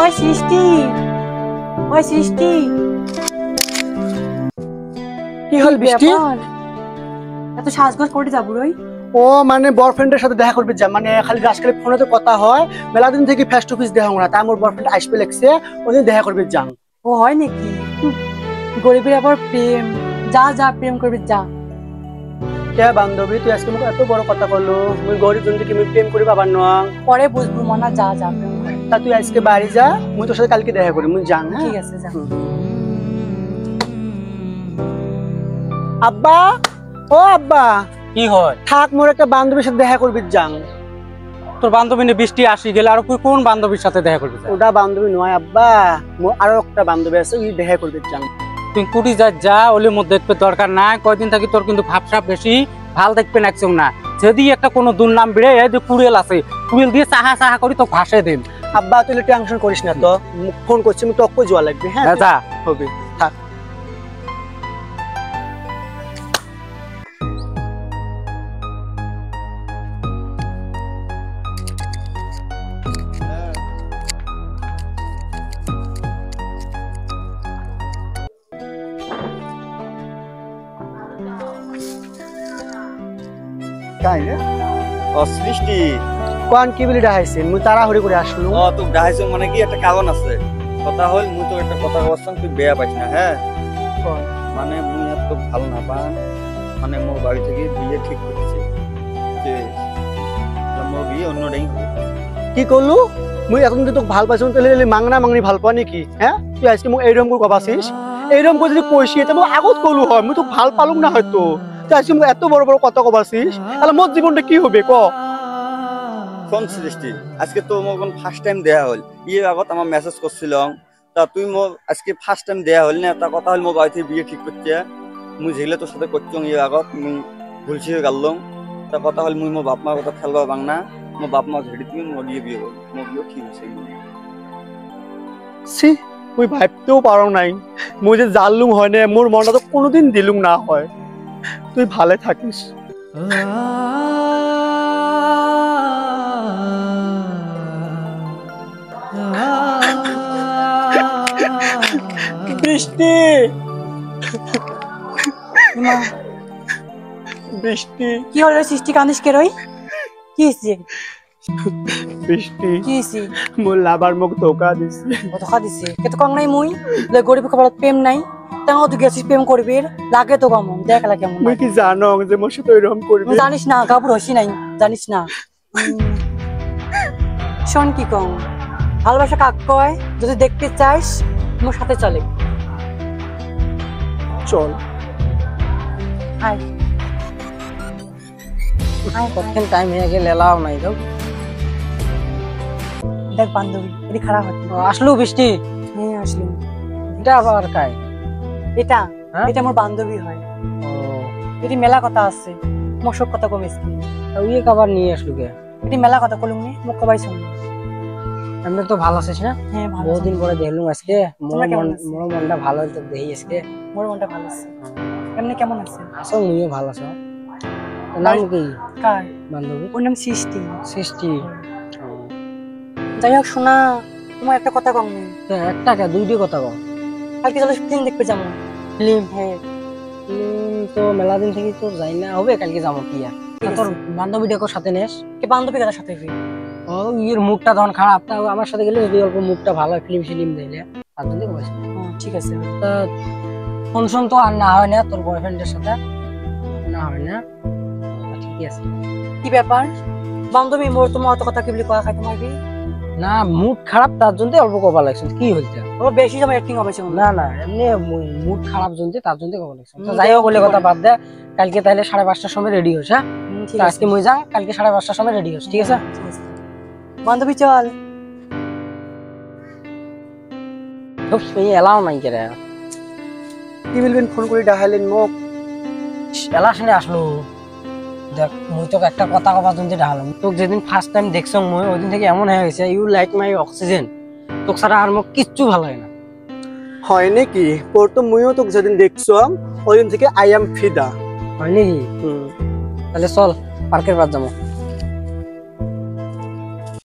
ওই সৃষ্টি, ওই সৃষ্টি, কি হল বৃষ্টি? এত সাজগোজ করে যাবো রই? ও মানে বয়ফ্রেন্ডের সাথে দেখা করবে যা, মানে খালি আজকাল ফোনে তো কথা হয়, মেলা দিন থেকে ফেস টু ফেস দেখা হয় না, তাই আমার বয়ফ্রেন্ড আসবে লাগছে, ওদিন দেখা করবে যান। ও হয় নাকি? গরিবের আবার প্রেম, যা যা প্রেম করবে যা। কে বান্ধবী তুই আজকে মোক এত বড় কথা বললো, মুই গরিব জন থেকে প্রেম করি বাবার নয়। পরে বুঝবো মনা, যা যা প্রেম করে। তা তুই আজকে বাড়ি যা, মুই তোর সাথে কালকে দেখা করি, মুই যান। ঠিক আছে যা। আব্বা, ও আব্বা, কি হয়? থাক, মোর একটা বান্ধবীর সাথে দেখা করবি যান। তোর বান্ধবী নিয়ে বৃষ্টি আসি গেলে আর কোন বান্ধবীর সাথে দেখা করবি? ওটা বান্ধবী নয় আব্বা, মোর আরো একটা বান্ধবী আছে, ওই দেখা করবি যান। তুই কুটি যা ওলির মধ্যে দেখতে দরকার নাই, কয়দিন থাকি তোর কিন্তু ভাবসাব বেশি ভাল দেখবে একজন না। যদি একটা কোনো দুর্নাম বেড়ে যে কুড়েল আছে, কুড়েল দিয়ে চাহা চাহা করি তো ভাসে দিন। আব্বা তুই টেনশন করিস না তো, ফোন করছি আমি টক্কর জোয়া লাগবে। হ্যাঁ যা হবে, থাক। সৃষ্টি কোন কি বলি ডাহাইছেন, মুই তাড়াহুড়ি করে আসলু। তো ডাইছো মানে কি একটা কারণ আছে। কথা হল মুই তো একটা কথা বলছাম, তুই বেয়া পাইস না। হ্যাঁ মানে মুই এত ভালো না পা, মানে মোর বাড়ি থেকে বিয়ে ঠিক করতেছে যে মোর বিয়ে অন্য ডাই হবে। কি করলু? মুই এখন যদি তোকে ভাল পাইছো তাহলে মাংনা মাংনি ভাল পাও নাকি? হ্যাঁ তুই আজকে মোক এইরকম করে কবাছিস, এইরকম করে যদি কইছি এটা মোক আগত কলু হয়, মুই তোকে ভাল পালুম না হয়তো। তুই আজকে মোক এত বড় বড় কথা কবাছিস, তাহলে মোর জীবনটা কি হবে ক? কোন সৃষ্টি আজকে তো মোর ফার্স্ট টাইম দেয়া হল, ইয়ে আগত আমার মেসেজ করছিলাম, তা তুই মোর আজকে ফার্স্ট টাইম দেয়া হল না। তা কথা হল মোর বাড়ি থেকে বিয়ে ঠিক করছে, মুই যেগুলো তোর সাথে করছিলাম ইয়ে আগত মুই ভুলছি গেলাম। তা কথা হল মুই মোর বাপ মার কথা খেলবা বাং না, মোর বাপ মা ঘেড়ি তুমি মোর দিয়ে বিয়ে করবো, মোর বিয়ে ঠিক হয়েছে। সি মুই ভাবতেও পারো নাই, মুই যে জানলুম হয় না, মোর মনটা তো কোনোদিন দিলুম না হয়। তুই ভালো থাকিস। বৃষ্টি, মা বৃষ্টি, কি হলো সৃষ্টি? কান্দিস কে রই? কি হইছে? বৃষ্টি, কি হইছে? মোর লাভার মোক ধোকা দিছে। ও ধোকা দিছে? কে তো কম নাই মুই লে গরিব কপালত প্রেম নাই, তাও তুই গেছিস প্রেম করবি, লাগে তো কেমন দেখ লা কেমন। মুই কি জানো যে মোর সাথে এরকম করবি? জানিস না গাবুর হইছি নাই, জানিস না। শোন কি কম, ভালোবাসা কাক কয়? যদি দেখতে চাস মোর সাথে চলে চল। আয় আয়, কতক্ষণ টাইম হয়ে গেলে এলাও নাই তো। দেখ বান্ধবী এটি খারাপ হচ্ছে। আসলো বৃষ্টি? হ্যাঁ আসলি। এটা আবার কাই? এটা হ্যাঁ? এটা মোর বান্ধবী হয়। ও এটি মেলা কথা আছে, মোর সব কথা কমিস কি? ওই খাবার নিয়ে আসলো কে? এটি মেলা কথা কলুম নি, মোক কবাই শুন। এমনি তো ভালো আছিস না? হ্যাঁ ভালো। বহুদিন পরে দেখলুম আজকে, তোমরা কেমন আছো? মোর মনটা ভালো তো দেখি আজকে। মোর মনটা ভালো আছে। এমনি কেমন আছে? আসো মুইও ভালো আছো। নাম কি কার? বান্ধবী? ওর নাম সৃষ্টি। সৃষ্টি। যাই হোক শোনা, তোমার একটা কথা কম নেই। একটা কে দুইটি কথা কও। কালকে চলো ফিল্ম দেখতে যাবো। ফিল্ম? হ্যাঁ তো মেলা দিন থেকে তো যাই না, হবে কালকে যাবো কি আর। তোর বান্ধবীটাকে সাথে নেস? কে বান্ধবী কার সাথে ফিল্ম? ও ইয়ের মুডটা তখন খারাপ, তা আমার সাথে গেলে যদি অল্প মুডটা ভালো হয়, ফিল্ম ফিল্ম দিলে তার জন্য বলছি। ঠিক আছে। তা ফোন তো আর না হয় না তোর বয়ফ্রেন্ডের সাথে? না হয় না? ঠিকই আছে। কি ব্যাপার বান্ধবী, মোর তোমার অত কথা কি বলি কয়া খাই তোমার কি? না মুড খারাপ তার জন্য অল্প কবা লাগছে, কি হইছে? ও বেশি সময় অ্যাক্টিং হবে না না এমনি মুড খারাপ জন্য তার জন্য কবা লাগছে। তো যাই হোক বলে কথা বাদ দে, কালকে তাহলে 5:30টার সময় রেডি হোস। হ্যাঁ আজকে মুই যা, কালকে 5:30টার সময় রেডি হোস, ঠিক আছে? বান্ধবী চল। খুব শুই এলাও নাই কে রে, কি বলবেন ফোন করে ডাহাইলেন মোক? এলা শুনে আসলো। দেখ মুই তোকে একটা কথা কবার জন্য ডাহালাম, তোকে যেদিন ফার্স্ট টাইম দেখছ মুই ওই দিন থেকে এমন হয়ে গেছে, ইউ লাইক মাই অক্সিজেন। তোকে ছাড়া আর মোক কিচ্ছু ভালো লাগে না। হয় নাকি? প্রথম মুইও তোকে যেদিন দেখছো ওই দিন থেকে আই এম ফিদা। হয় নাকি? তাহলে চল পার্কের পাশ যাবো।